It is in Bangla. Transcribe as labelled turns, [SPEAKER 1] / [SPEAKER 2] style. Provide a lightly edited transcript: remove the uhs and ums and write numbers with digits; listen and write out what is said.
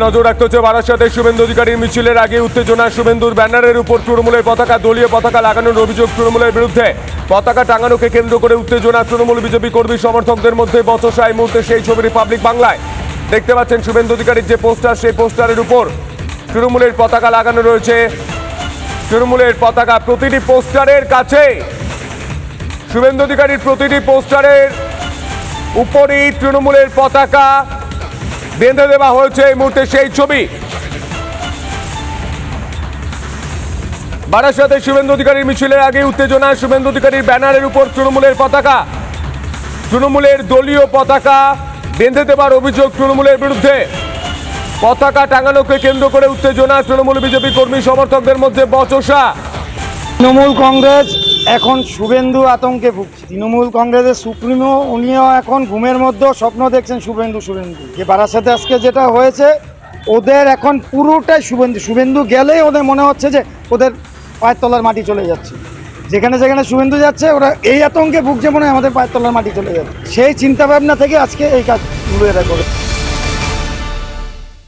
[SPEAKER 1] নজর রাখতে হচ্ছে বারাসাতে শুভেন্দু অধিকারীর মিছিলের আগে উত্তেজনা। শুভেন্দুর ব্যানারের উপর তৃণমূলের পতাকা, দলীয় পতাকা লাগানোর অভিযোগ তৃণমূলের বিরুদ্ধে। পতাকা টাঙানোকে কেন্দ্র করে উত্তেজনা। তৃণমূল বিজেপি কর্মী সমর্থকদের মধ্যে বচসা। এই মুহূর্তে সেই ছবি রিপাবলিক বাংলায় দেখতে পাচ্ছেন। শুভেন্দু অধিকারীর যে পোস্টার, সেই পোস্টারের উপর তৃণমূলের পতাকা লাগানো রয়েছে। তৃণমূলের পতাকা প্রতিটি পোস্টারের কাছে, শুভেন্দু অধিকারীর প্রতিটি পোস্টারের উপরই তৃণমূলের পতাকা বেঁধে দেওয়া হয়েছে। এই মুহূর্তে সেই ছবি বারাসাতে শুভেন্দু অধিকারীর মিছিলের আগে উত্তেজনা। শুভেন্দু অধিকারীর ব্যানারের উপর তৃণমূলের পতাকা, তৃণমূলের দলীয় পতাকা বেঁধে দেওয়ার অভিযোগ তৃণমূলের বিরুদ্ধে। পতাকা টাঙানোকে কেন্দ্র করে উত্তেজনা। তৃণমূল বিজেপি কর্মী সমর্থকদের মধ্যে বচসা।
[SPEAKER 2] তৃণমূল কংগ্রেস এখন শুভেন্দু আতঙ্কে ভুগছে। তৃণমূল কংগ্রেসের সুপ্রিমো উনিও এখন ঘুমের মধ্যেও স্বপ্ন দেখছেন শুভেন্দু যে বারাসাতে আজকে যেটা হয়েছে, ওদের এখন পুরোটাই শুভেন্দু গেলেই ওদের মনে হচ্ছে যে ওদের পায়ের তলার মাটি চলে যাচ্ছে। যেখানে যেখানে শুভেন্দু যাচ্ছে ওরা এই আতঙ্কে ভুগছে, মনে হয় আমাদের পায়ের তলার মাটি চলে যাচ্ছে। সেই চিন্তাভাবনা থেকে আজকে এই কাজগুলো এরা করে।